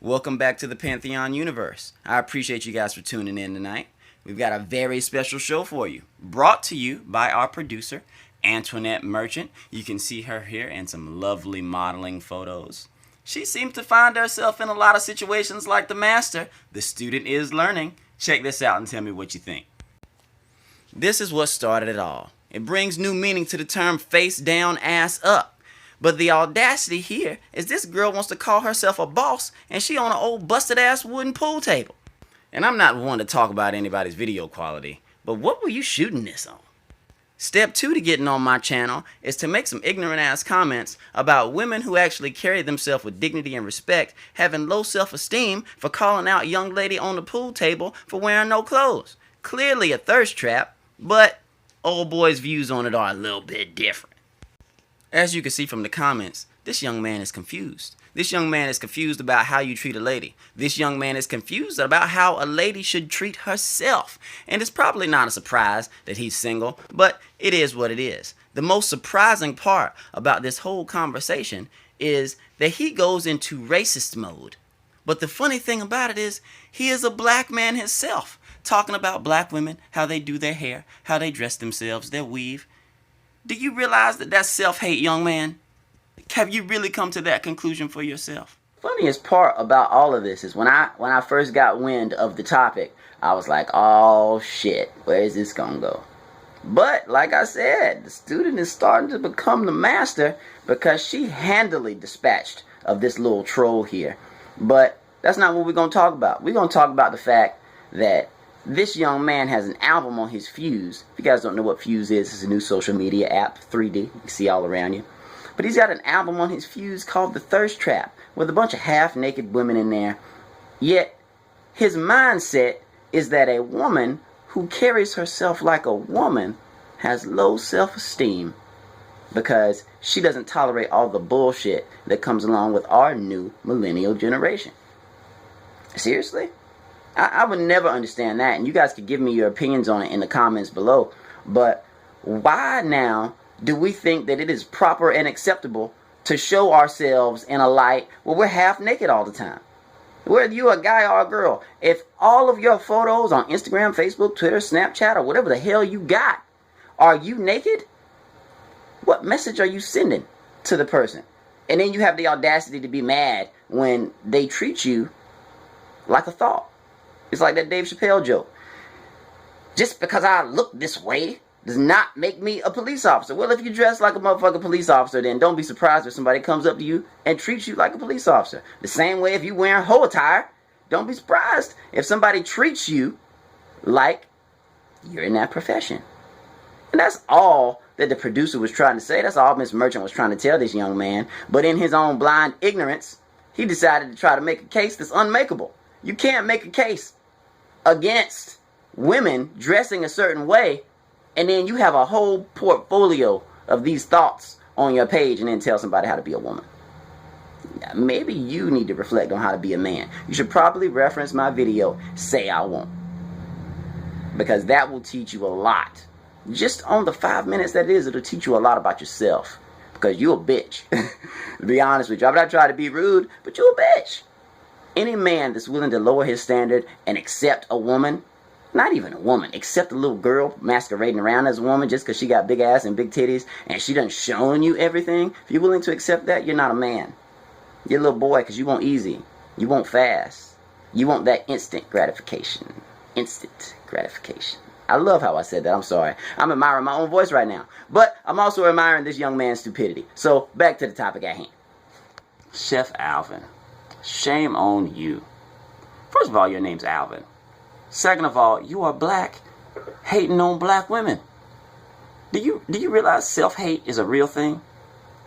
Welcome back to the Pantheon universe. I appreciate you guys for tuning in tonight. We've got a very special show for you, brought to you by our producer, Antoinette Merchant. You can see her here in some lovely modeling photos. She seems to find herself in a lot of situations like the master. The student is learning. Check this out and tell me what you think. This is what started it all. It brings new meaning to the term face down, ass up. But the audacity here is this girl wants to call herself a boss and she on an old busted ass wooden pool table. And I'm not one to talk about anybody's video quality, but what were you shooting this on? Step 2 to getting on my channel is to make some ignorant ass comments about women who actually carry themselves with dignity and respect, having low self-esteem for calling out young lady on the pool table for wearing no clothes. Clearly a thirst trap, but old boy's views on it are a little bit different. As you can see from the comments, this young man is confused. This young man is confused about how you treat a lady. This young man is confused about how a lady should treat herself. And it's probably not a surprise that he's single, but it is what it is. The most surprising part about this whole conversation is that he goes into racist mode. But the funny thing about it is, he is a black man himself, talking about black women, how they do their hair, how they dress themselves, their weave. Do you realize that that's self-hate, young man? Have you really come to that conclusion for yourself? Funniest part about all of this is when I first got wind of the topic, I was like, oh shit, where is this gonna go? But like I said, the student is starting to become the master because she handily dispatched of this little troll here. But that's not what we're gonna talk about. We're gonna talk about the fact that this young man has an album on his Fuse. If you guys don't know what Fuse is, it's a new social media app, 3D. You can see all around you. But he's got an album on his Fuse called The Thirst Trap with a bunch of half-naked women in there. Yet, his mindset is that a woman who carries herself like a woman has low self-esteem because she doesn't tolerate all the bullshit that comes along with our new millennial generation. Seriously? I would never understand that, and you guys could give me your opinions on it in the comments below. But why now do we think that it is proper and acceptable to show ourselves in a light where we're half naked all the time? Whether you're a guy or a girl, if all of your photos on Instagram, Facebook, Twitter, Snapchat, or whatever the hell you got, are you naked? What message are you sending to the person? And then you have the audacity to be mad when they treat you like a thought. It's like that Dave Chappelle joke. Just because I look this way does not make me a police officer. Well, if you dress like a motherfucking police officer, then don't be surprised if somebody comes up to you and treats you like a police officer. The same way if you wearing hoe attire, don't be surprised if somebody treats you like you're in that profession. And that's all that the producer was trying to say. That's all Miss Merchant was trying to tell this young man. But in his own blind ignorance, he decided to try to make a case that's unmakeable. You can't make a case against women dressing a certain way, and then you have a whole portfolio of these thoughts on your page and then tell somebody how to be a woman. Maybe you need to reflect on how to be a man. You should probably reference my video, Say I Won't, because that will teach you a lot. Just on the 5 minutes that it is, it'll teach you a lot about yourself, because you're a bitch. To be honest with you, I'm not trying to be rude, but you're a bitch. Any man that's willing to lower his standard and accept a woman, not even a woman, accept a little girl masquerading around as a woman just because she got big ass and big titties and she done shown you everything, if you're willing to accept that, you're not a man. You're a little boy because you want easy. You want fast. You want that instant gratification. Instant gratification. I love how I said that. I'm sorry. I'm admiring my own voice right now. But I'm also admiring this young man's stupidity. So, back to the topic at hand. Chef Alvin. Shame on you. First of all, your name's Alvin. Second of all, you are black, hating on black women. Do you realize self-hate is a real thing?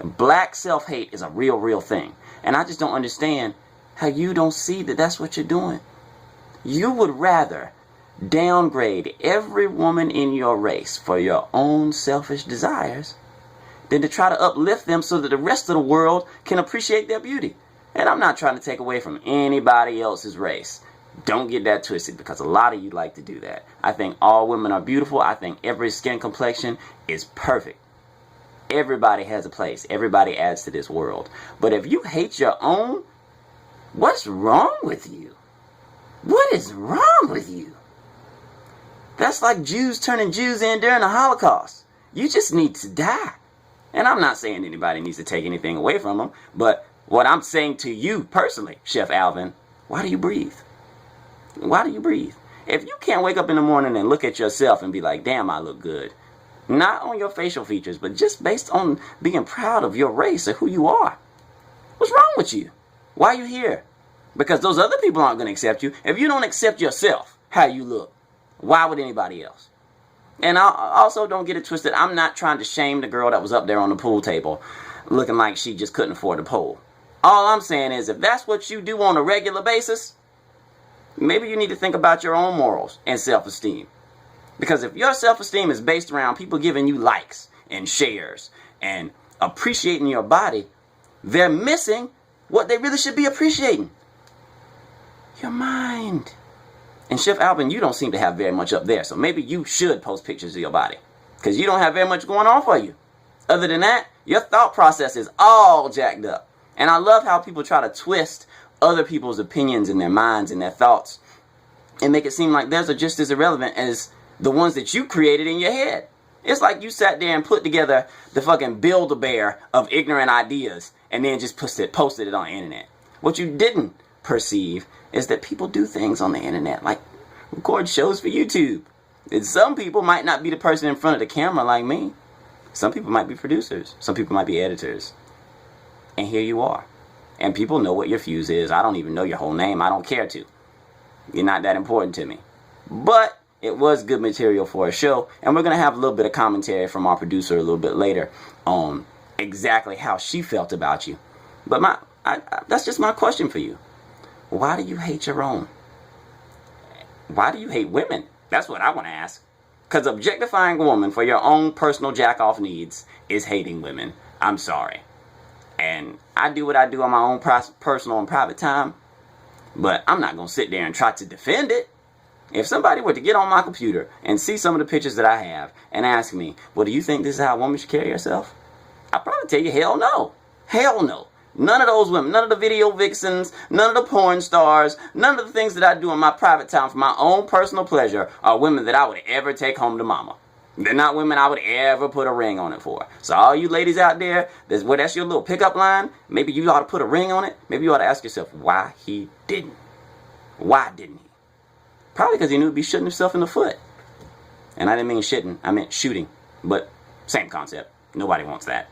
Black self-hate is a real thing. And I just don't understand how you don't see that that's what you're doing. You would rather downgrade every woman in your race for your own selfish desires than to try to uplift them so that the rest of the world can appreciate their beauty. And I'm not trying to take away from anybody else's race. Don't get that twisted, because a lot of you like to do that. I think all women are beautiful. I think every skin complexion is perfect. Everybody has a place. Everybody adds to this world. But if you hate your own, What's wrong with you? What is wrong with you? That's like Jews turning Jews in during the Holocaust. You just need to die. And I'm not saying anybody needs to take anything away from them, but what I'm saying to you personally, Chef Alvin, why do you breathe? Why do you breathe? If you can't wake up in the morning and look at yourself and be like, damn, I look good. Not on your facial features, but just based on being proud of your race or who you are. What's wrong with you? Why are you here? Because those other people aren't going to accept you. If you don't accept yourself, how you look, why would anybody else? And I also, don't get it twisted, I'm not trying to shame the girl that was up there on the pool table looking like she just couldn't afford a pole. All I'm saying is, if that's what you do on a regular basis, maybe you need to think about your own morals and self-esteem. Because if your self-esteem is based around people giving you likes and shares and appreciating your body, they're missing what they really should be appreciating. Your mind. And Chef Alvin, you don't seem to have very much up there, so maybe you should post pictures of your body, because you don't have very much going on for you. Other than that, your thought process is all jacked up. And I love how people try to twist other people's opinions and their minds and their thoughts and make it seem like theirs are just as irrelevant as the ones that you created in your head. It's like you sat there and put together the fucking Build-A-Bear of ignorant ideas and then just posted it on the internet. What you didn't perceive is that people do things on the internet, like record shows for YouTube. And some people might not be the person in front of the camera like me. Some people might be producers. Some people might be editors. And here you are. And people know what your fuse is. I don't even know your whole name. I don't care to. You're not that important to me. But it was good material for a show. And we're going to have a little bit of commentary from our producer a little bit later on exactly how she felt about you. But that's just my question for you. Why do you hate your own? Why do you hate women? That's what I want to ask. Because objectifying a woman for your own personal jack-off needs is hating women. I'm sorry. And I do what I do on my own personal and private time. But I'm not going to sit there and try to defend it. If somebody were to get on my computer and see some of the pictures that I have and ask me, well, do you think this is how a woman should carry herself? I'd probably tell you, hell no. Hell no. None of those women, none of the video vixens, none of the porn stars, none of the things that I do in my private time for my own personal pleasure are women that I would ever take home to mama. They're not women I would ever put a ring on it for. So all you ladies out there, that's your little pickup line, maybe you ought to put a ring on it. Maybe you ought to ask yourself why he didn't. Why didn't he? Probably because he knew he'd be shooting himself in the foot. And I didn't mean shitting, I meant shooting. But same concept. Nobody wants that.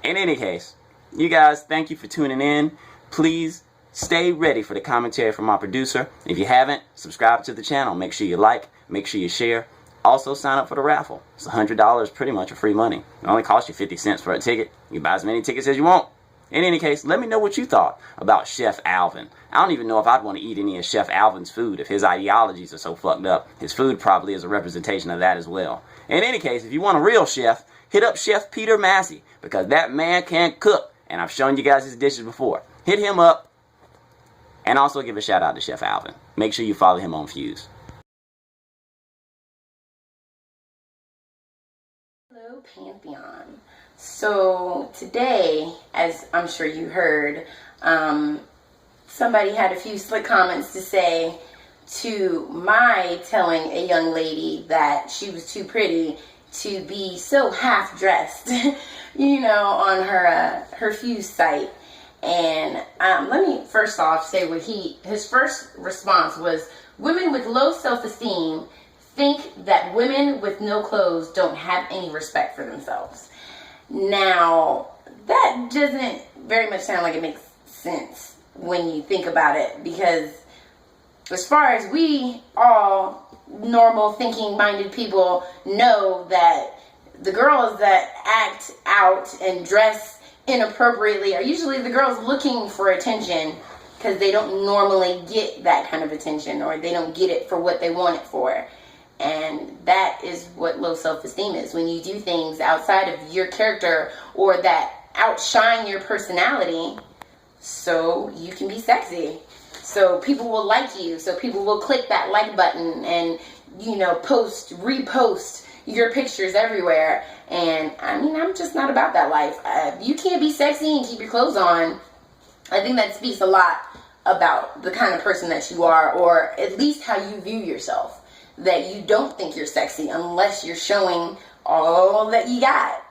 In any case, you guys, thank you for tuning in. Please stay ready for the commentary from our producer. If you haven't, subscribe to the channel. Make sure you like, make sure you share. Also, sign up for the raffle. It's $100, pretty much free money. It only costs you 50 cents for a ticket. You can buy as many tickets as you want. In any case, let me know what you thought about Chef Alvin. I don't even know if I'd want to eat any of Chef Alvin's food if his ideologies are so fucked up. His food probably is a representation of that as well. In any case, if you want a real chef, hit up Chef Peter Massey, because that man can cook. And I've shown you guys his dishes before. Hit him up. And also give a shout out to Chef Alvin. Make sure you follow him on Fuse. Hello, Pantheon. So today, as I'm sure you heard, somebody had a few slick comments to say to my telling a young lady that she was too pretty to be so half-dressed, you know, on her Fuse site. And let me first off say what his first response was, women with low self-esteem think that women with no clothes don't have any respect for themselves. Now, that doesn't very much sound like it makes sense when you think about it, because as far as we all normal thinking minded people know, that the girls that act out and dress inappropriately are usually the girls looking for attention, because they don't normally get that kind of attention, or they don't get it for what they want it for. And that is what low self-esteem is, when you do things outside of your character or that outshine your personality so you can be sexy, so people will like you, so people will click that like button and, you know, repost your pictures everywhere. And I mean, I'm just not about that life. You can't be sexy and keep your clothes on. I think that speaks a lot about the kind of person that you are, or at least how you view yourself. That you don't think you're sexy unless you're showing all that you got.